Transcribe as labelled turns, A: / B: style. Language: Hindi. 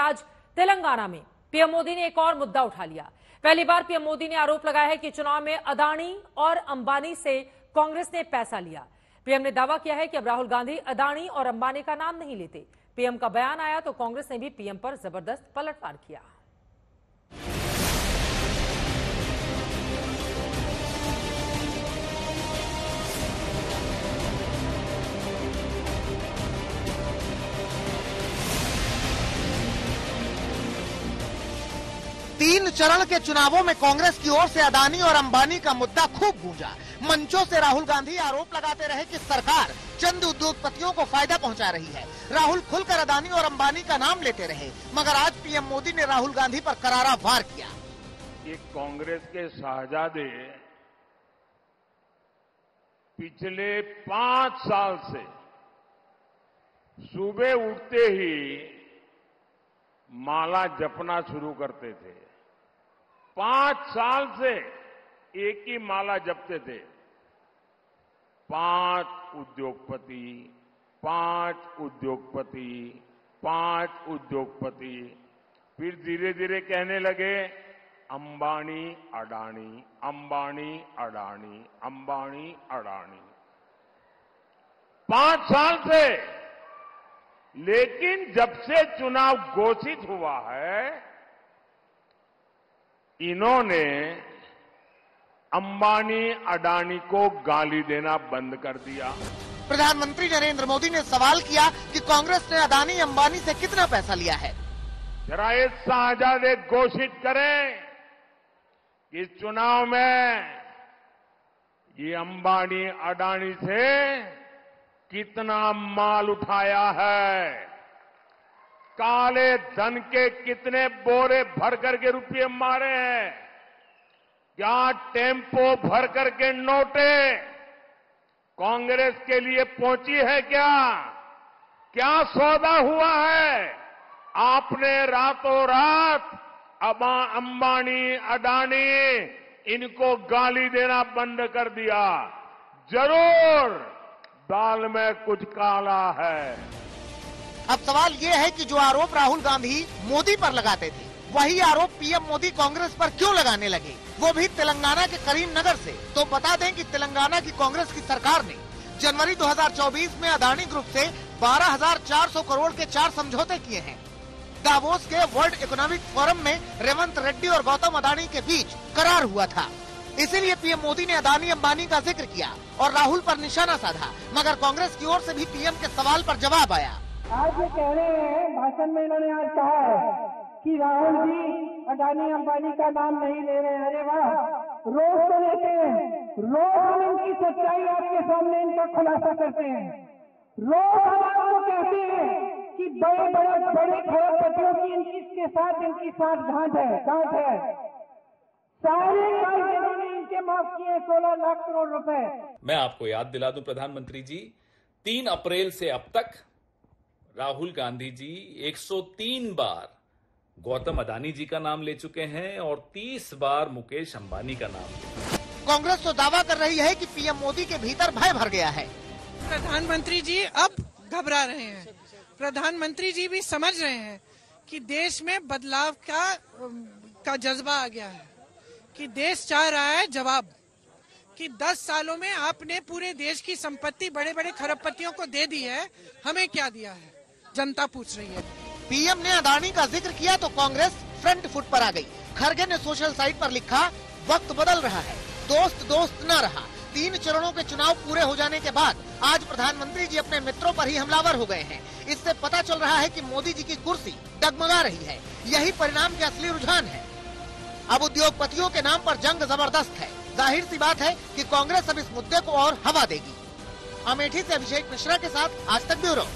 A: आज तेलंगाना में पीएम मोदी ने एक और मुद्दा उठा लिया। पहली बार पीएम मोदी ने आरोप लगाया है कि चुनाव में अदानी और अंबानी से कांग्रेस ने पैसा लिया। पीएम ने दावा किया है कि अब राहुल गांधी अदानी और अंबानी का नाम नहीं लेते। पीएम का बयान आया तो कांग्रेस ने भी पीएम पर जबरदस्त पलटवार किया।
B: तीन चरण के चुनावों में कांग्रेस की ओर से अदानी और अंबानी का मुद्दा खूब गूंजा। मंचों से राहुल गांधी आरोप लगाते रहे कि सरकार चंद उद्योगपतियों को फायदा पहुंचा रही है। राहुल खुलकर अदानी और अंबानी का नाम लेते रहे, मगर आज पीएम मोदी ने राहुल गांधी पर करारा वार किया।
C: ये कांग्रेस के शहजादे पिछले 5 साल से सुबह उठते ही माला जपना शुरू करते थे। 5 साल से एक ही माला जपते थे। 5 उद्योगपति, 5 उद्योगपति, 5 उद्योगपति। फिर धीरे धीरे कहने लगे अंबानी अडानी, अंबानी अडानी, अंबानी अडानी। 5 साल से। लेकिन जब से चुनाव घोषित हुआ है, इन्होंने अंबानी अडानी को गाली देना बंद कर दिया।
B: प्रधानमंत्री नरेंद्र मोदी ने सवाल किया कि कांग्रेस ने अदानी अंबानी से कितना पैसा लिया है।
C: जरा ये शहजादे घोषित करें कि इस चुनाव में ये अंबानी अडानी से कितना माल उठाया है, काले धन के कितने बोरे भर करके रुपये मारे हैं, क्या टेम्पो भर करके नोटे कांग्रेस के लिए पहुंची है, क्या सौदा हुआ है। आपने रातों रात अंबानी अडानी इनको गाली देना बंद कर दिया। जरूर दाल में कुछ काला है।
B: अब सवाल ये है कि जो आरोप राहुल गांधी मोदी पर लगाते थे, वही आरोप पीएम मोदी कांग्रेस पर क्यों लगाने लगे, वो भी तेलंगाना के करीमनगर से। तो बता दें कि तेलंगाना की कांग्रेस की सरकार ने जनवरी 2024 में अदानी ग्रुप से 12,400 करोड़ के 4 समझौते किए हैं। दावोस के वर्ल्ड इकोनॉमिक फोरम में रेवंत रेड्डी और गौतम अदानी के बीच करार हुआ था। इसीलिए पीएम मोदी ने अदानी अंबानी का जिक्र किया और राहुल पर निशाना साधा, मगर कांग्रेस की ओर से भी पीएम के सवाल पर जवाब आया।
D: आज ये कह रहे हैं, भाषण में इन्होंने आज कहा है कि राहुल जी अडानी अंबानी का नाम नहीं ले रहे हैं। अरे वाह, रोज तो लेते हैं, रोज हम इनकी सच्चाई आपके सामने इनका खुलासा करते हैं। रोज हम आपको कहते हैं कि बड़े खरबपतियों की इनके साथ गांठ है। सारे कर्ज इन्होंने इनके माफ किए 16 लाख करोड़ रुपए।
E: मैं आपको याद दिला दूं प्रधानमंत्री जी, 3 अप्रैल से अब तक राहुल गांधी जी 103 बार गौतम अदानी जी का नाम ले चुके हैं और 30 बार मुकेश अंबानी का नाम ले।
B: कांग्रेस तो दावा कर रही है कि पीएम मोदी के भीतर भय भर गया है।
F: प्रधानमंत्री जी अब घबरा रहे हैं। प्रधानमंत्री जी भी समझ रहे हैं कि देश में बदलाव का जज्बा आ गया है, कि देश चाह रहा है जवाब, कि 10 सालों में आपने पूरे देश की संपत्ति बड़े बड़े खरबपतियों को दे दी है, हमें क्या दिया है, जनता पूछ रही है।
B: पीएम ने अदानी का जिक्र किया तो कांग्रेस फ्रंट फुट पर आ गई। खरगे ने सोशल साइट पर लिखा, वक्त बदल रहा है, दोस्त दोस्त न रहा। 3 चरणों के चुनाव पूरे हो जाने के बाद आज प्रधानमंत्री जी अपने मित्रों पर ही हमलावर हो गए हैं। इससे पता चल रहा है कि मोदी जी की कुर्सी डगमगा रही है। यही परिणाम के असली रुझान है। अब उद्योगपतियों के नाम पर जंग जबरदस्त है। जाहिर सी बात है कि कांग्रेस अब इस मुद्दे को और हवा देगी। अमेठी से अभिषेक मिश्रा के साथ आज तक ब्यूरो।